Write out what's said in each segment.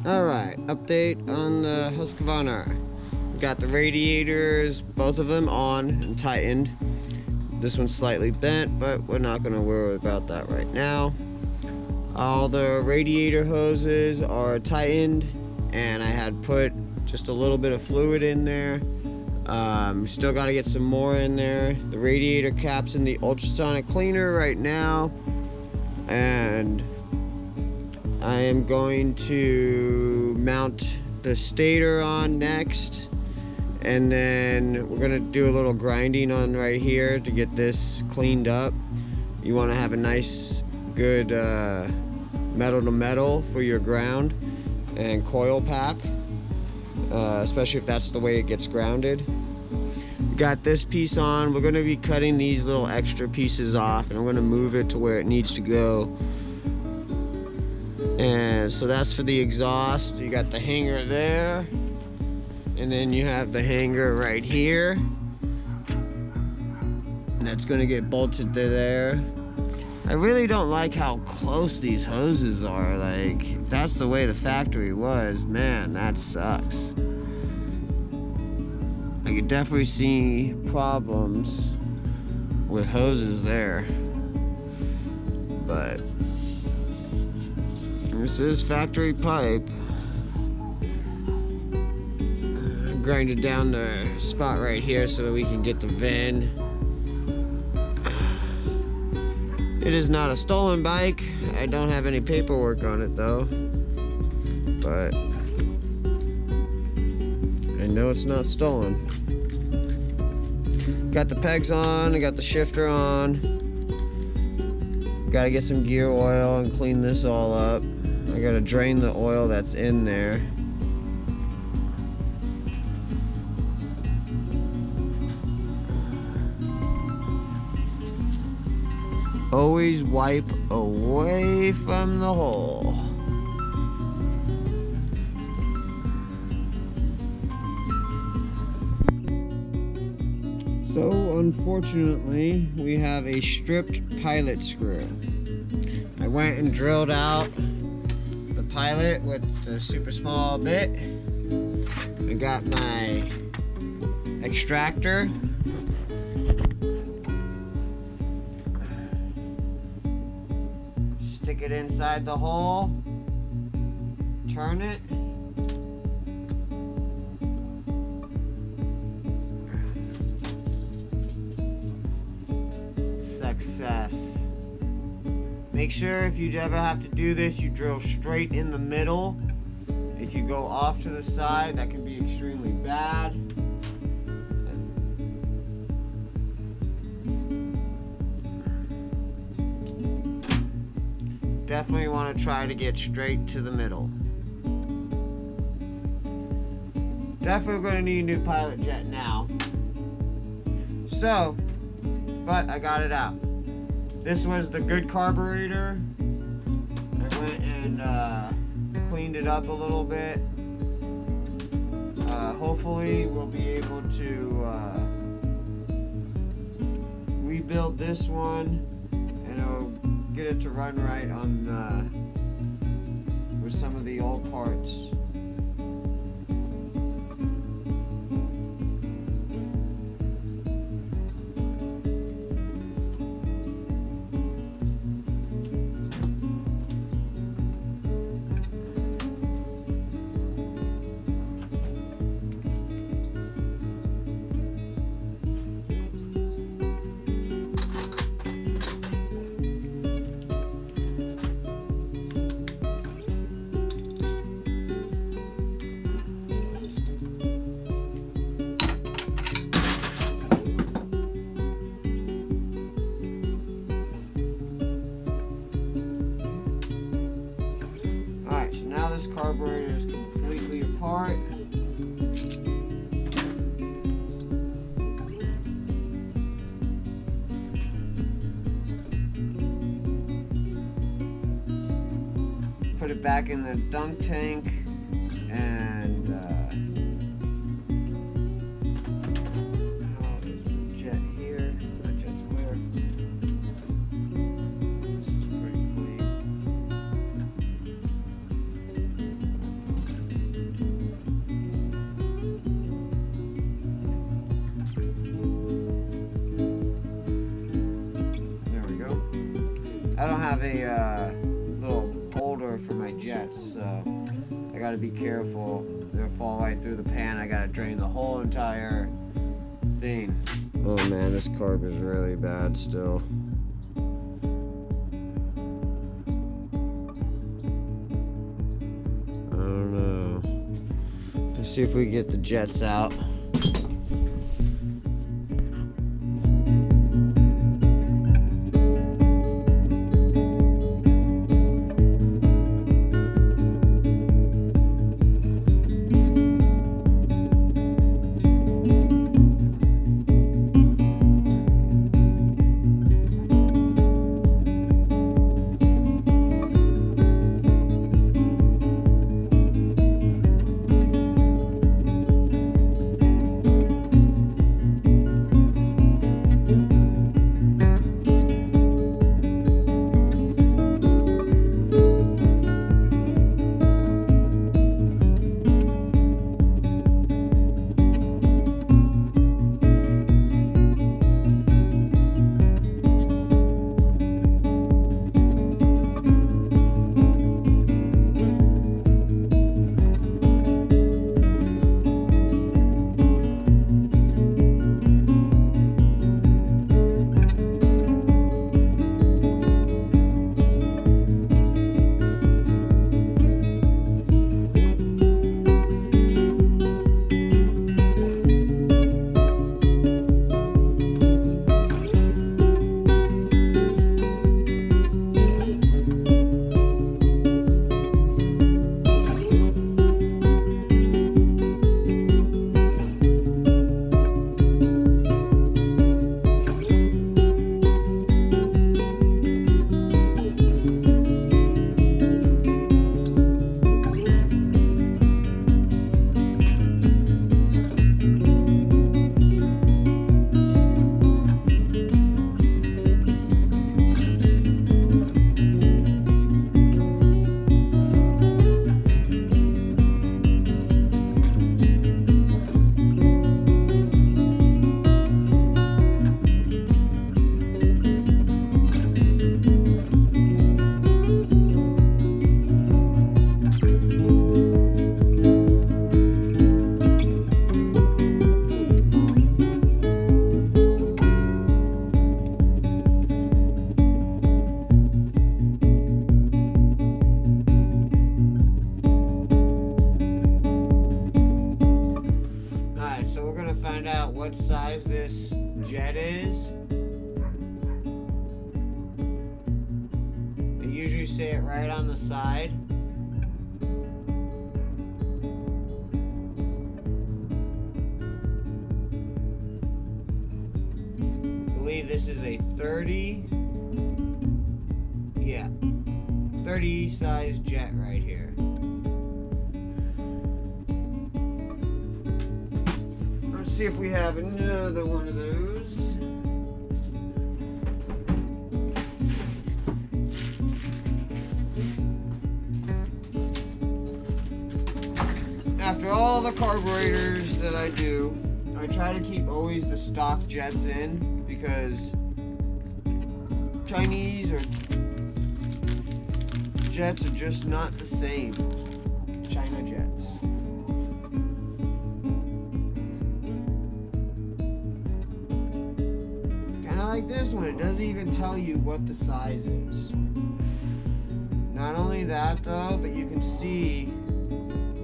Alright, update on the Husqvarna. Got the radiators, both of them on and tightened. This one's slightly bent, but we're not going to worry about that right now. All the radiator hoses are tightened, and I had put just a little bit of fluid in there. Still got to get some more in there. The radiator cap's in the ultrasonic cleaner right now, and I am going to mount the stator on next, and then we're going to do a little grinding on right here to get this cleaned up. You want to have a nice, good metal to metal for your ground and coil pack, especially if that's the way it gets grounded. We got this piece on. We're going to be cutting these little extra pieces off, and I'm going to move it to where it needs to go. And so that's for the exhaust. You got the hanger there, and then you have the hanger right here, and that's going to get bolted to there. I really don't like how close these hoses are. Like, if that's the way the factory was, man, that sucks. I could definitely see problems with hoses there, but this is factory pipe. Grinded down the spot right here so that we can get the VIN. It is not a stolen bike. I don't have any paperwork on it though, but I know it's not stolen. Got the pegs on, I got the shifter on. Gotta get some gear oil and clean this all up. I gotta drain the oil that's in there. Always wipe away from the hole. So unfortunately, we have a stripped pilot screw. I went and drilled out the pilot with the super small bit. I got my extractor. Stick it inside the hole. Turn it. Success. Make sure if you ever have to do this, you drill straight in the middle. If you go off to the side, that can be extremely bad. Definitely want to try to get straight to the middle. Definitely going to need a new pilot jet now. So, but I got it out. This was the good carburetor. I went and cleaned it up a little bit. Hopefully we'll be able to rebuild this one, and it'll get it to run right on with some of the old parts. This carburetor is completely apart. Put it back in the dunk tank, and there's the jet here. The jet's where? This is pretty clean. I don't have a little holder for my jets, so I gotta be careful. They'll fall right through the pan. I gotta drain the whole entire thing. Oh man, this carb is really bad still. I don't know. Let's see if we can get the jets out. What size this jet is. They usually say it right on the side. I believe this is a 30. Yeah, 30 size jet right here. Let's see if we have another one of those. After all the carburetors that I do, I try to keep always the stock jets in because Chinese or jets are just not the same. China jets. Like this one, it doesn't even tell you what the size is. Not only that though, but you can see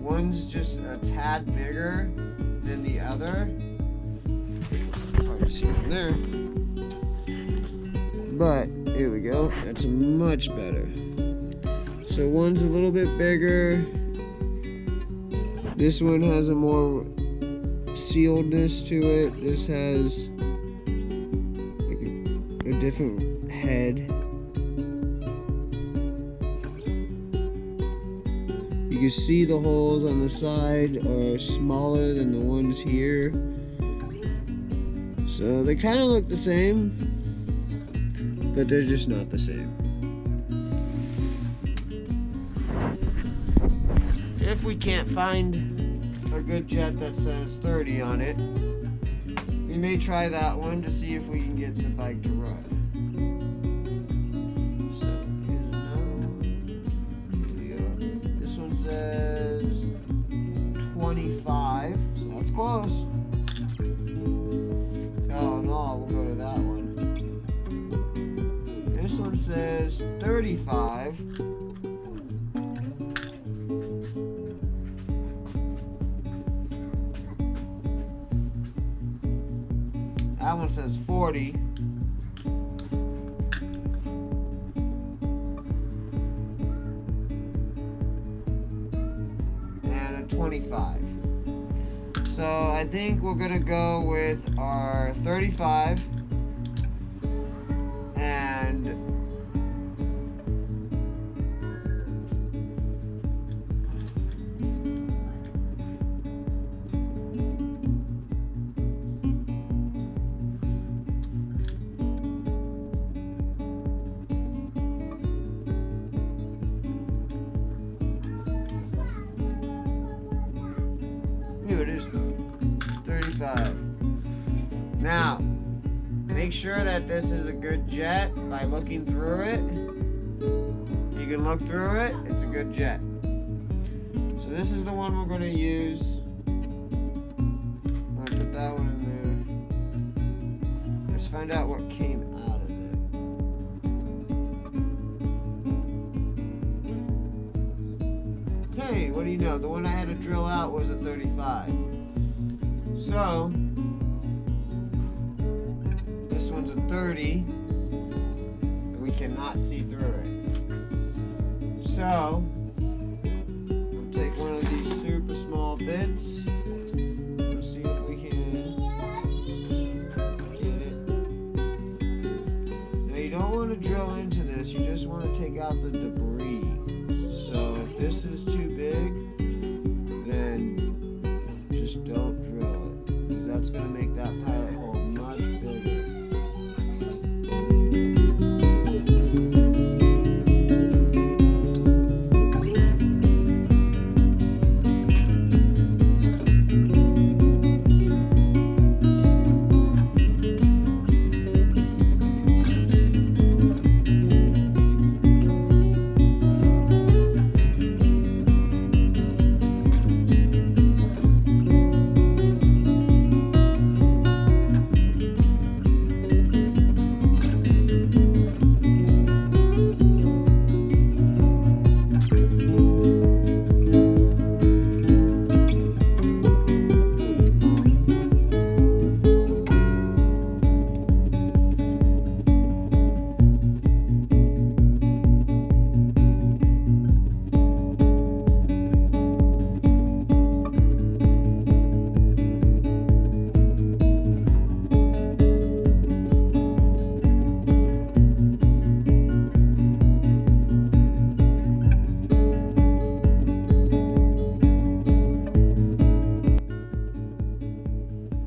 one's just a tad bigger than the other. Hard to see from there. But here we go, that's much better. So one's a little bit bigger. This one has a more sealedness to it. This has a different head. You can see the holes on the side are smaller than the ones here. So they kind of look the same, but they're just not the same. If we can't find a good jet that says 30 on it, we may try that one to see if we can get the bike to run. 25. So that's close. Oh no, we'll go to that one. This one says 35. That one says 40. And a 25. So I think we're gonna go with our 35 and here it is, 35. Now, make sure that this is a good jet by looking through it. You can look through it, it's a good jet. So this is the one we're going to use. I'm going to put that one in there. Let's find out what came out of it. Hey, what do you know? The one I had to drill out was a 35. So, this one's a 30. And we cannot see through it. So, we'll take one of these super small bits. Let's see if we can get it. Now, you don't want to drill into this. You just want to take out the debris. So, if this is too big, then just don't drill it, because that's going to make that pilot hole much bigger.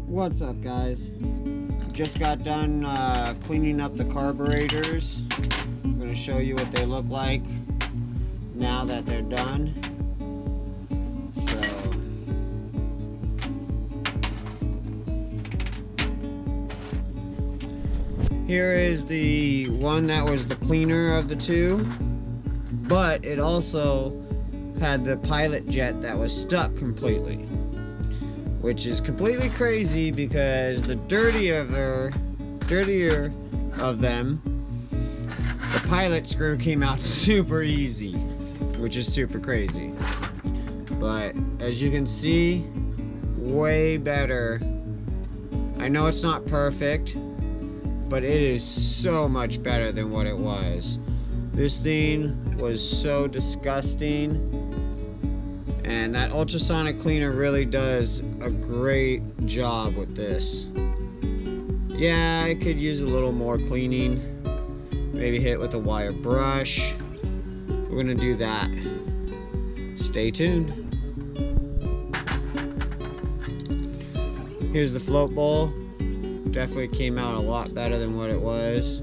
What's up, guys? Just got done cleaning up the carburetors. I'm going to show you what they look like now that they're done. So, here is the one that was the cleaner of the two, but it also had the pilot jet that was stuck completely, which is completely crazy because the dirtier of them, the pilot screw came out super easy, which is super crazy. But as you can see, way better. I know it's not perfect, but it is so much better than what it was. This thing was so disgusting. And that ultrasonic cleaner really does a great job with this. Yeah, I could use a little more cleaning. Maybe hit it with a wire brush. We're gonna do that. Stay tuned. Here's the float bowl. Definitely came out a lot better than what it was.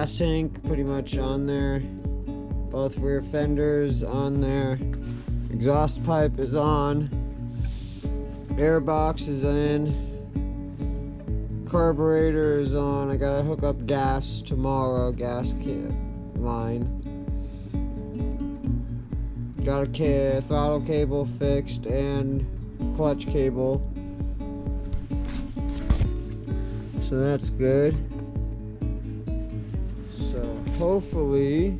gas tank pretty much on there. Both rear fenders on there. Exhaust pipe is on. Air box is in. Carburetor is on. I gotta hook up gas tomorrow. Gas line. Got a throttle cable fixed and clutch cable. So that's good. So hopefully,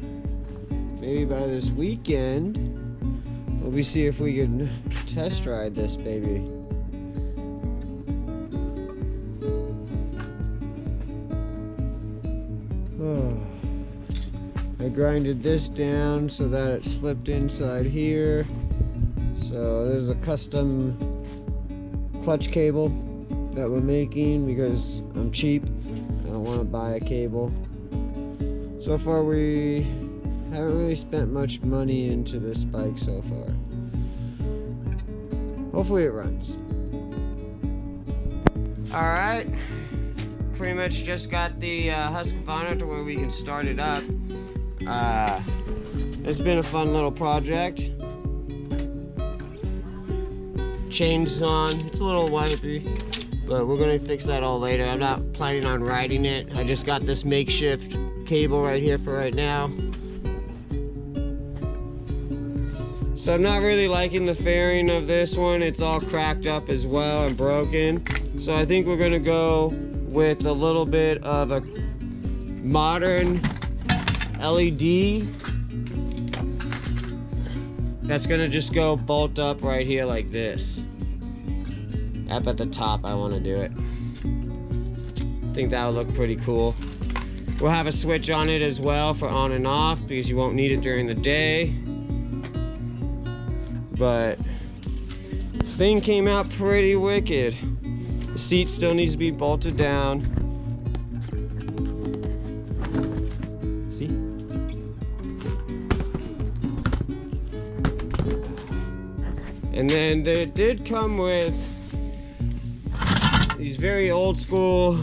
maybe by this weekend, we'll see if we can test ride this baby. I grinded this down so that it slipped inside here. So there's a custom clutch cable that we're making because I'm cheap. I don't want to buy a cable. So far we haven't really spent much money into this bike so far. Hopefully it runs. Alright, pretty much just got the Husqvarna to where we can start it up. It's been a fun little project. Chain's on, it's a little wipey, but we're gonna fix that all later. I'm not planning on riding it. I just got this makeshift cable right here for right now. So I'm not really liking the fairing of this one. It's all cracked up as well and broken. So I think we're gonna go with a little bit of a modern LED that's gonna just go bolt up right here like this. Up at the top, I wanna do it. I think that would look pretty cool. We'll have a switch on it as well for on and off because you won't need it during the day. But this thing came out pretty wicked. The seat still needs to be bolted down. See? And then it did come with these very old school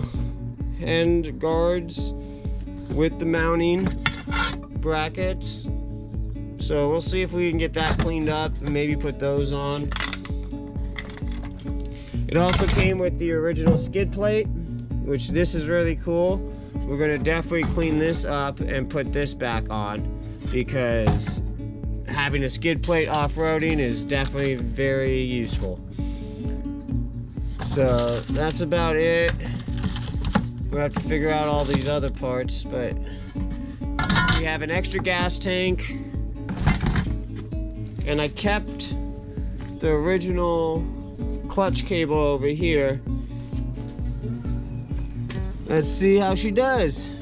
hand guards with the mounting brackets. So we'll see if we can get that cleaned up and maybe put those on. It also came with the original skid plate, which this is really cool. We're gonna definitely clean this up and put this back on because having a skid plate off-roading is definitely very useful. So that's about it. We'll have to figure out all these other parts, but we have an extra gas tank. And I kept the original clutch cable over here. Let's see how she does.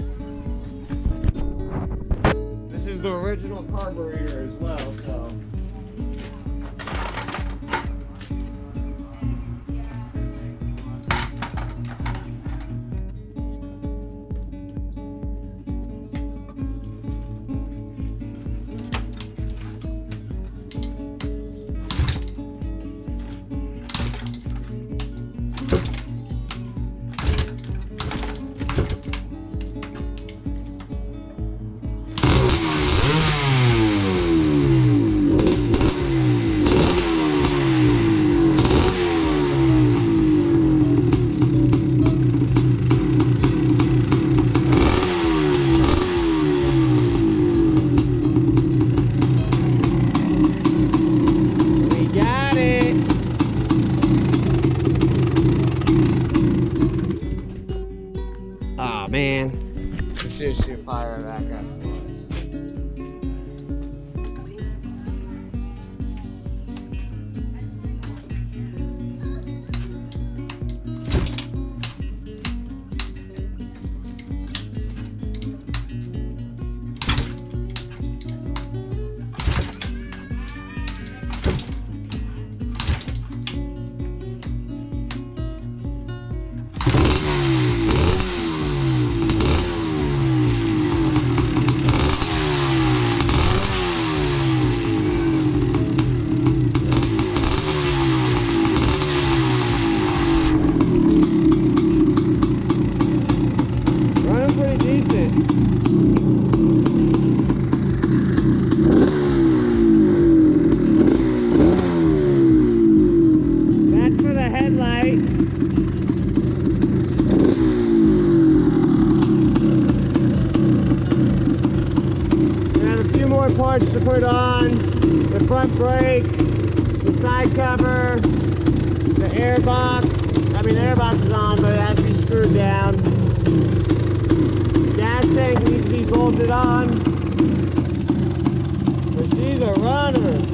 This is the original carburetor as well, so. Man, we should fire it back up. Running pretty decent. parts to put on, the front brake, the side cover, the air box. I mean, the air box is on, but it has to be screwed down. Gas tank needs to be bolted on. But she's a runner.